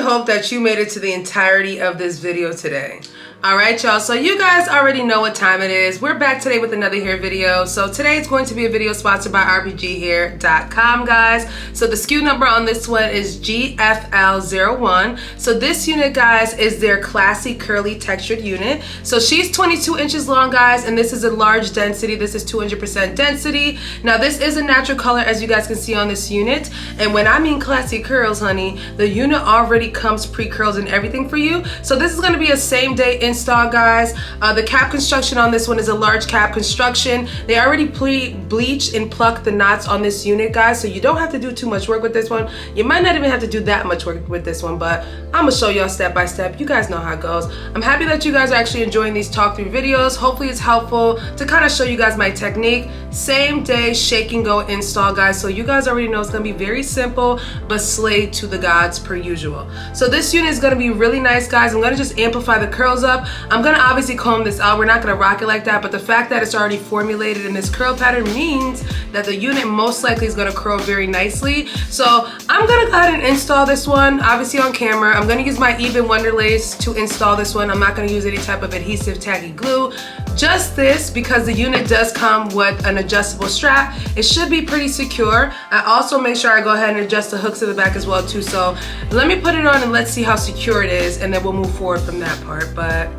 hope that you made it to the entirety of this video today. Alright y'all, so you guys already know what time it is. We're back today with another hair video. So today it's going to be a video sponsored by Rpghair.com, guys. So the SKU number on this one is GFL01. So this unit, guys, is their classy curly textured unit. So she's 22 inches long, guys, and this is a large density. This is 200% density. Now this is a natural color, as you guys can see on this unit. And when I mean classy curls, honey, the unit already comes pre-curls and everything for you. So this is going to be a same day install, guys. The cap construction on this one is a large cap construction. They already bleached and plucked the knots on this unit, guys, so you don't have to do too much work with this one. You might not even have to do that much work with this one, but I'm gonna show y'all step by step. You guys know how it goes. I'm happy that you guys are actually enjoying these talk through videos. Hopefully it's helpful to kind of show you guys my technique. Same day shake and go install, guys, so you guys already know it's gonna be very simple but slay to the gods per usual. So this unit is gonna be really nice, guys. I'm gonna just amplify the curls up. I'm gonna obviously comb this out. We're not gonna rock it like that, but the fact that it's already formulated in this curl pattern means that the unit most likely is gonna curl very nicely. So I'm gonna go ahead and install this one, obviously on camera. I'm gonna use my Even Wonder Lace to install this one. I'm not gonna use any type of adhesive tacky glue. Just this, because the unit does come with an adjustable strap. It should be pretty secure. I also make sure I go ahead and adjust the hooks in the back as well too. So let me put it on and let's see how secure it is, and then we'll move forward from that part. But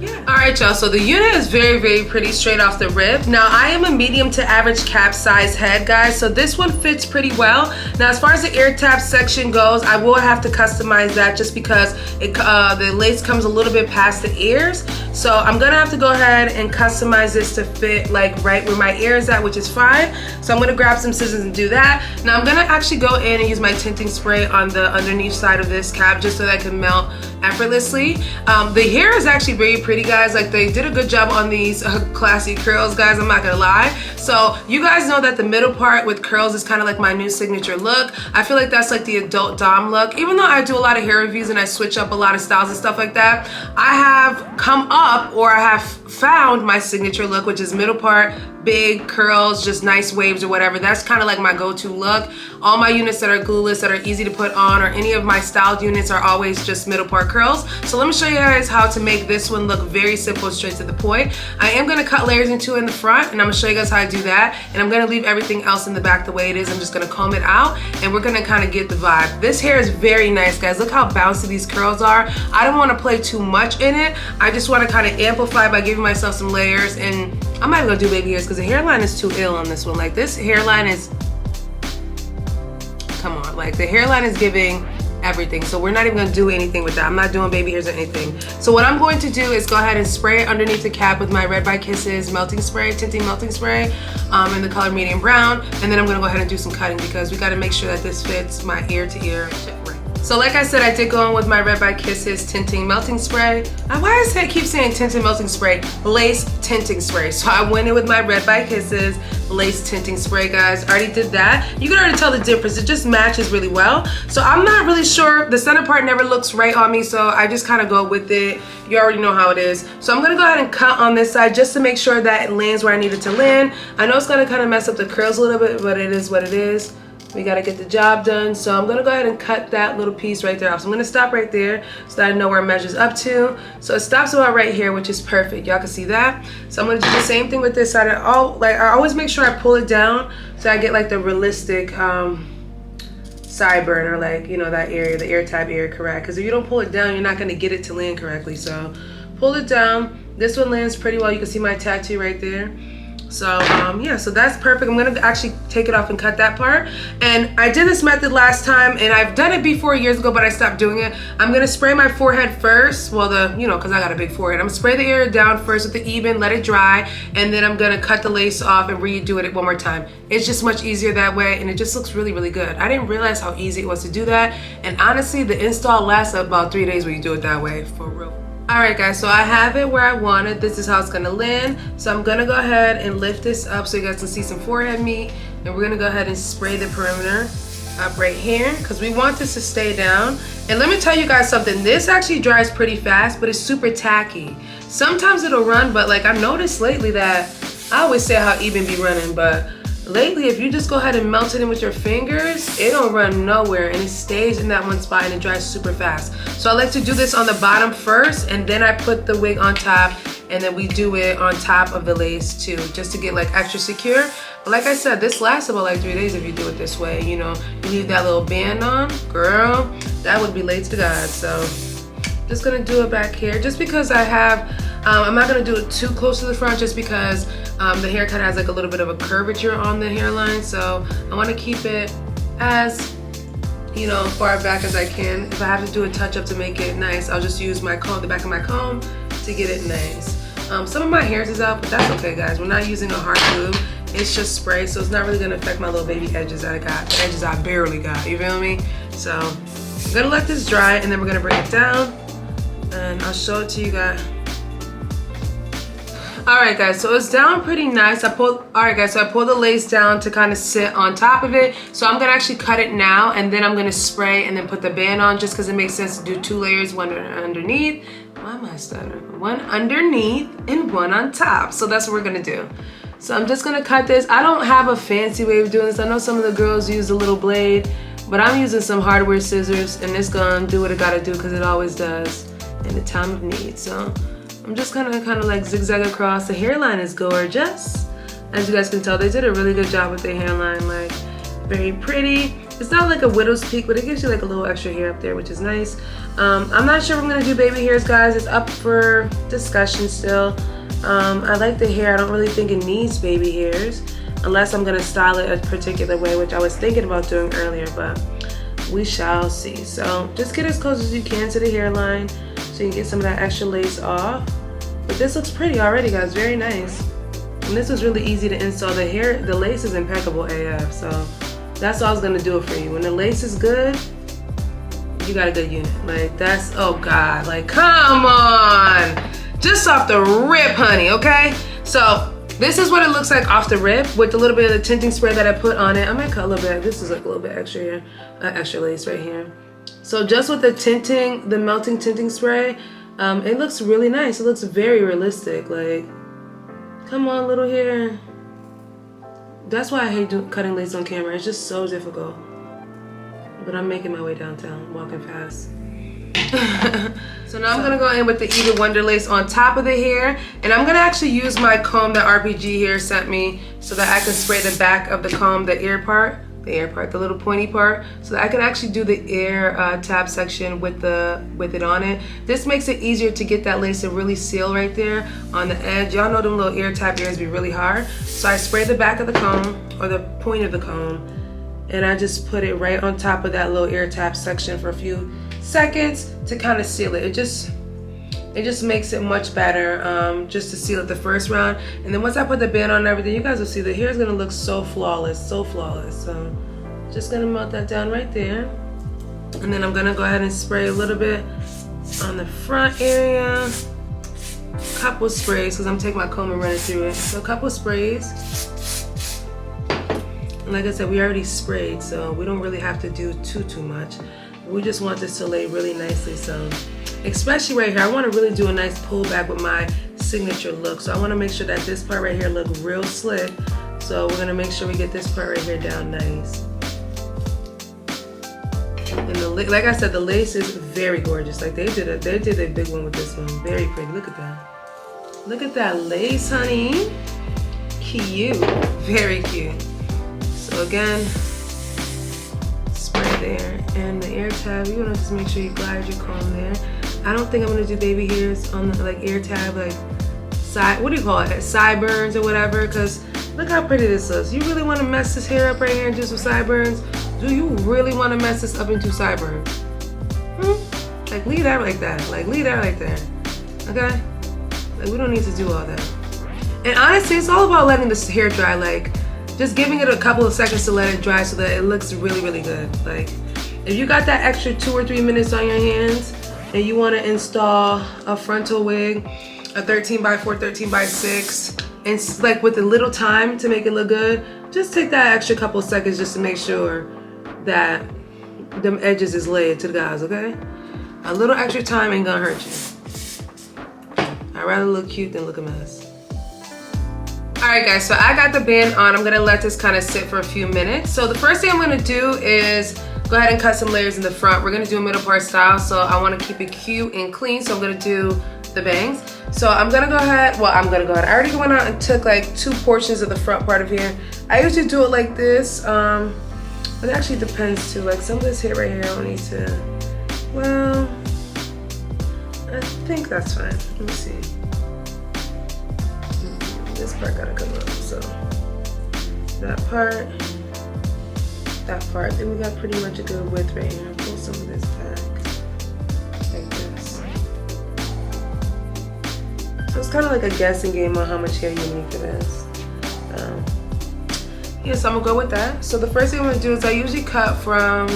yeah. Alright y'all, so the unit is very, very pretty straight off the rip. Now I am a medium to average cap size head, guys, so this one fits pretty well. Now as far as the ear tab section goes, I will have to customize that just because the lace comes a little bit past the ears. So I'm gonna have to go ahead and customize this to fit like right where my ear is at, which is fine. So I'm gonna grab some scissors and do that. Now I'm gonna actually go in and use my tinting spray on the underneath side of this cap just so that I can melt effortlessly. The hair is actually very pretty, guys. Like, they did a good job on these classy curls, guys, I'm not gonna lie. So you guys know that the middle part with curls is kind of like my new signature look. I feel like that's like the adult dom look. Even though I do a lot of hair reviews and I switch up a lot of styles and stuff like that, I have come up, or I have found my signature look, which is middle part, big curls, just nice waves or whatever. That's kind of like my go-to look. All my units that are glueless, that are easy to put on, or any of my styled units are always just middle part curls. So let me show you guys how to make this one look very simple, straight to the point. I am gonna cut layers into it in the front, and I'm gonna show you guys how to do that. And I'm gonna leave everything else in the back the way it is. I'm just gonna comb it out, and we're gonna kind of get the vibe. This hair is very nice, guys. Look how bouncy these curls are. I don't wanna play too much in it. I just wanna kind of amplify by giving myself some layers, and I'm not even gonna do baby hairs because the hairline is too ill on this one. Like, this hairline is, come on, like the hairline is giving everything. So we're not even gonna do anything with that. I'm not doing baby hairs or anything. So what I'm going to do is go ahead and spray it underneath the cap with my Red by Kisses melting spray, tinting melting spray, in the color medium brown. And then I'm gonna go ahead and do some cutting because we gotta make sure that this fits my ear to ear. So like I said, I did go in with my Red by Kisses tinting melting spray. Why does it keep saying tinting melting spray? Lace tinting spray. So I went in with my Red by Kisses lace tinting spray, guys. I already did that. You can already tell the difference. It just matches really well. So I'm not really sure. The center part never looks right on me, so I just kind of go with it. You already know how it is. So I'm gonna go ahead and cut on this side just to make sure that it lands where I need it to land. I know it's gonna kind of mess up the curls a little bit, but it is what it is. We gotta get the job done. So I'm gonna go ahead and cut that little piece right there off. So I'm gonna stop right there so that I know where it measures up to. So it stops about right here, which is perfect. Y'all can see that. So I'm gonna do the same thing with this side. I always make sure I pull it down so I get like the realistic sideburn, or like, you know, that area, the ear tab area correct. Because if you don't pull it down, you're not gonna get it to land correctly. So pull it down. This one lands pretty well. You can see my tattoo right there. So yeah, so that's perfect. I'm gonna actually take it off and cut that part. And I did this method last time, and I've done it before years ago, but I stopped doing it. I'm gonna spray my forehead first. Well, cause I got a big forehead. I'm gonna spray the area down first with the Even, let it dry, and then I'm gonna cut the lace off and redo it one more time. It's just much easier that way, and it just looks really, really good. I didn't realize how easy it was to do that. And honestly, the install lasts about 3 days when you do it that way, for real. Alright guys, so I have it where I want it. This is how it's gonna land. So I'm gonna go ahead and lift this up so you guys can see some forehead meat. And we're gonna go ahead and spray the perimeter up right here because we want this to stay down. And let me tell you guys something. This actually dries pretty fast, but it's super tacky. Sometimes it'll run, but like I've noticed lately that, I always say how Even be running, but lately, if you just go ahead and melt it in with your fingers, it don't run nowhere and it stays in that one spot and it dries super fast. So I like to do this on the bottom first, and then I put the wig on top, and then we do it on top of the lace too, just to get like extra secure. But like I said, this lasts about like 3 days if you do it this way. You know, you leave that little band on, girl, that would be laid to God. So just gonna do it back here, just because I have, I'm not gonna do it too close to the front, just because the hair kind of has like a little bit of a curvature on the hairline. So I want to keep it as, you know, far back as I can. If I have to do a touch up to make it nice, I'll just use my comb, the back of my comb, to get it nice. Some of my hairs is out, but that's okay, guys. We're not using a hard glue. It's just spray, so it's not really gonna affect my little baby edges that I got. The edges I barely got, you feel me? So I'm gonna let this dry, and then we're gonna bring it down, and I'll show it to you guys. Alright guys, so it's down pretty nice. Alright guys, so I pulled the lace down to kind of sit on top of it. So I'm gonna actually cut it now, and then I'm gonna spray and then put the band on, just because it makes sense to do 2 layers, one underneath. Why am I stuttering? One underneath and one on top. So that's what we're gonna do. So I'm just gonna cut this. I don't have a fancy way of doing this. I know some of the girls use a little blade, but I'm using some hardware scissors, and it's gonna do what it gotta do, because it always does in the time of need. So I'm just gonna kind of like zigzag across. The hairline is gorgeous. As you guys can tell, they did a really good job with the hairline, like very pretty. It's not like a widow's peak, but it gives you like a little extra hair up there, which is nice. I'm not sure if I'm gonna do baby hairs, guys. It's up for discussion still. I like the hair. I don't really think it needs baby hairs, unless I'm gonna style it a particular way, which I was thinking about doing earlier, but we shall see. So just get as close as you can to the hairline, so you can get some of that extra lace off. But this looks pretty already, guys, very nice. And this was really easy to install. The lace is impeccable AF, so that's all I was gonna do it for you. When the lace is good, you got a good unit. Like that's, oh God, like come on. Just off the rip, honey, okay? So this is what it looks like off the rip with a little bit of the tinting spray that I put on it. I might cut a little bit. This is like a little bit extra here, extra lace right here. So just with the tinting, the melting tinting spray, it looks really nice. It looks very realistic. Like, come on, little hair. That's why I hate cutting lace on camera. It's just so difficult. But I'm making my way downtown, walking fast. So now I'm gonna go in with the Even Wonder lace on top of the hair, and I'm gonna actually use my comb that Rpghair sent me, so that I can spray the back of the comb, the ear part, the little pointy part, so that I can actually do the ear tab section with it on it. This makes it easier to get that lace to really seal right there on the edge. Y'all know them little ear tab ears be really hard. So I spray the back of the comb, or the point of the comb, and I just put it right on top of that little ear tab section for a few seconds to kind of seal it. It just makes it much better, just to seal it the first round. And then once I put the band on and everything, you guys will see the hair is gonna look so flawless, so flawless. So just gonna melt that down right there. And then I'm gonna go ahead and spray a little bit on the front area. Couple sprays, because I'm taking my comb and running through it. So a couple sprays. And like I said, we already sprayed, so we don't really have to do too much. We just want this to lay really nicely, so especially right here, I want to really do a nice pull back with my signature look. So I want to make sure that this part right here look real slick. So we're gonna make sure we get this part right here down nice. And like I said, the lace is very gorgeous. Like they did a big one with this one. Very pretty. Look at that. Look at that lace, honey. Cute. Very cute. So again, spray there, and the ear tab, you wanna just make sure you glide your comb there. I don't think I'm gonna do baby hairs on the like ear tab, like side, what do you call it, sideburns or whatever, because look how pretty this looks. You really wanna mess this hair up right here and do some sideburns? Do you really wanna mess this up into sideburns? Like leave that like that, like leave that right there, okay? Like we don't need to do all that. And honestly, it's all about letting this hair dry, like just giving it a couple of seconds to let it dry so that it looks really, really good. Like if you got that extra 2 or 3 minutes on your hands and you want to install a frontal wig, a 13x4, 13x6, and like with a little time to make it look good, just take that extra couple of seconds just to make sure that them edges is laid to the guys, okay? A little extra time ain't gonna hurt you. I'd rather look cute than look a mess. Alright guys, so I got the band on. I'm gonna let this kind of sit for a few minutes. So the first thing I'm gonna do is go ahead and cut some layers in the front. We're gonna do a middle part style, so I wanna keep it cute and clean, so I'm gonna do the bangs. So I'm gonna go ahead, I already went out and took like 2 portions of the front part of here. I usually do it like this, but it actually depends too. Like some of this hair right here, I don't need to, well, I think that's fine. Let me see. This part gotta come up, so that part, then we got pretty much a good width right here. I'll pull some of this back, like this. So it's kind of like a guessing game on how much hair you need for this. Yeah, so I'm gonna go with that. So the first thing I'm gonna do is I usually cut from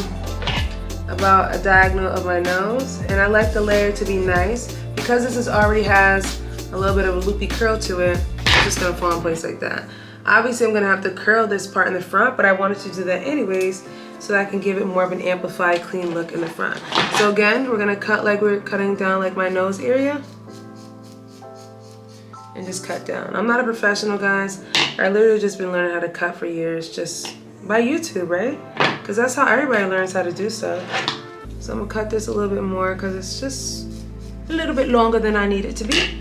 about a diagonal of my nose, and I like the layer to be nice. Because this already has a little bit of a loopy curl to it, just gonna fall in place like that. Obviously I'm gonna have to curl this part in the front, but I wanted to do that anyways so that I can give it more of an amplified, clean look in the front. So again, we're gonna cut like we're cutting down like my nose area and just cut down. I'm not a professional, guys. I literally just been learning how to cut for years just by YouTube, right? Because that's how everybody learns how to do stuff. So I'm gonna cut this a little bit more because it's just a little bit longer than I need it to be.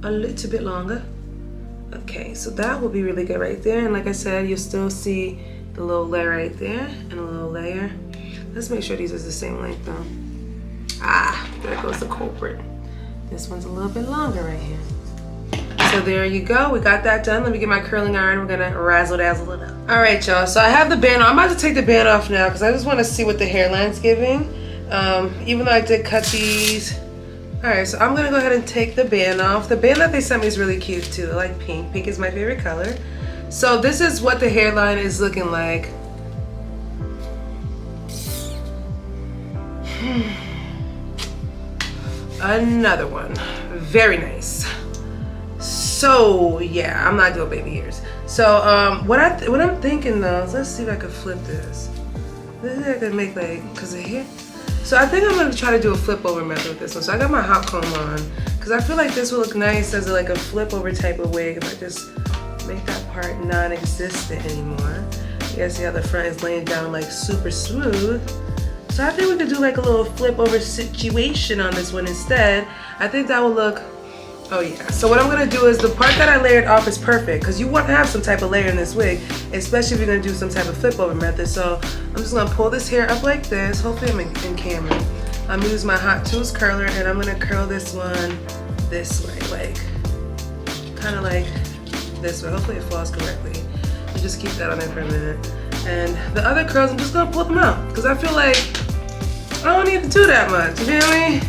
A little bit longer. Okay, so that will be really good right there. And like I said, you'll still see the little layer right there and a little layer. Let's make sure these are the same length though. Ah, there goes the culprit. This one's a little bit longer right here. So there you go, we got that done. Let me get my curling iron. We're gonna razzle dazzle it up. All right, y'all, so I have the band on. I'm about to take the band off now because I just wanna see what the hairline's giving. Even though I did cut these. All right, so I'm gonna go ahead and take the band off. The band that they sent me is really cute too. I like pink. Pink is my favorite color. So this is what the hairline is looking like. Another one, very nice. So yeah, I'm not doing baby hairs. So what I'm thinking though is, let's see if I can flip this. Maybe I can make like, cause of here. So I think I'm gonna try to do a flip over method with this one. So I got my hot comb on, cause I feel like this will look nice as like a flip over type of wig if I just make that part non-existent anymore. You guys see how the front is laying down like super smooth. So I think we could do like a little flip over situation on this one instead. I think that will look, oh yeah. So what I'm gonna do is the part that I layered off is perfect because you want to have some type of layer in this wig, especially if you're gonna do some type of flip over method. So I'm just gonna pull this hair up like this. Hopefully I'm in camera. I'm gonna use my Hot Tools curler and I'm gonna curl this one this way, like kind of like this way. Hopefully it falls correctly. And just keep that on there for a minute. And the other curls, I'm just gonna pull them out because I feel like I don't need to do that much. You feel me?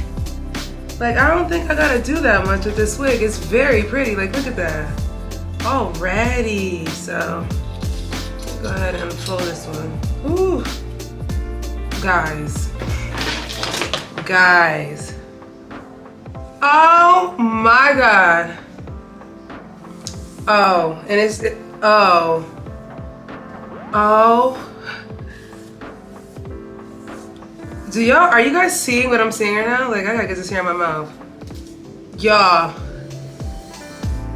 Like, I don't think I gotta do that much with this wig. It's very pretty. Like, look at that. Already. So, go ahead and unfold this one. Ooh. Guys. Guys. Oh my God. Oh, and it's, oh. Oh. Are you guys seeing what I'm seeing right now? Like, I gotta get this hair in my mouth. Y'all.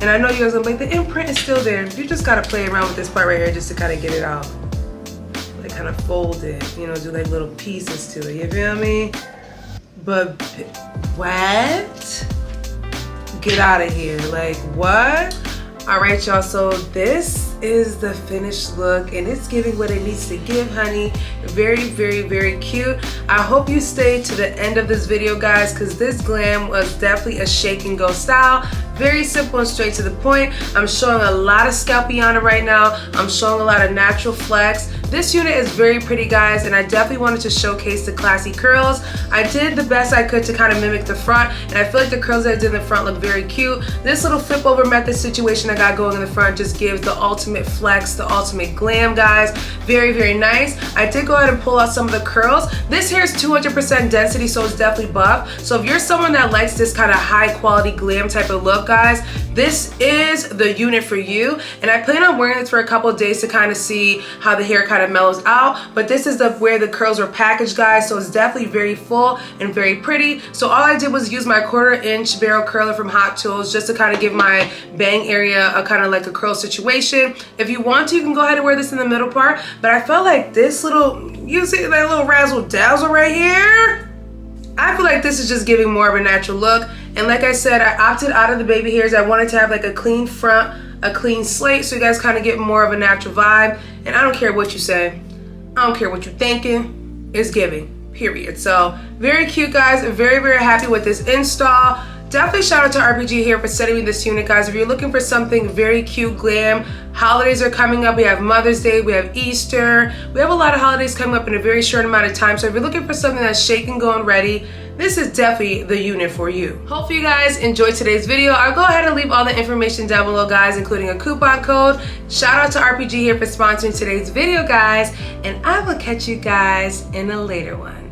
And I know you guys are like, the imprint is still there. You just gotta play around with this part right here just to kind of get it out. Like, kind of fold it, you know, do like little pieces to it, you feel me? But, what? Get out of here, like, what? All right, y'all, so this is the finished look and it's giving what it needs to give, honey. Very, very, very cute. I hope you stayed to the end of this video, guys, because this glam was definitely a shake and go style. Very simple and straight to the point. I'm showing a lot of scalpiana right now. I'm showing a lot of natural flex. This unit is very pretty, guys, and I definitely wanted to showcase the classy curls. I did the best I could to kind of mimic the front, and I feel like the curls that I did in the front look very cute. This little flip over method situation I got going in the front just gives the ultimate flex, the ultimate glam, guys. Very, very nice. I did go ahead and pull out some of the curls. This hair is 200% density, so it's definitely buff. So if you're someone that likes this kind of high quality glam type of look, guys, this is the unit for you. And I plan on wearing this for a couple of days to kind of see how the hair kind kind of mellows out. But this is where the curls were packaged, guys, so it's definitely very full and very pretty. So all I did was use my 1/4 inch barrel curler from Hot Tools just to kind of give my bang area a kind of like a curl situation. If you want to, you can go ahead and wear this in the middle part, but I felt like this little, you see that little razzle dazzle right here? I feel like this is just giving more of a natural look. And like I said, I opted out of the baby hairs. I wanted to have like a clean front, a clean slate, so you guys kind of get more of a natural vibe. And I don't care what you say, I don't care what you're thinking, it's giving, period. So very cute, guys. Very, very happy with this install. Definitely shout out to Rpghair for sending me this unit, guys. If you're looking for something very cute, glam, holidays are coming up. We have Mother's Day, we have Easter. We have a lot of holidays coming up in a very short amount of time. So if you're looking for something that's shake and go and ready, this is definitely the unit for you. Hopefully you guys enjoyed today's video. I'll go ahead and leave all the information down below, guys, including a coupon code. Shout out to Rpghair for sponsoring today's video, guys. And I will catch you guys in a later one.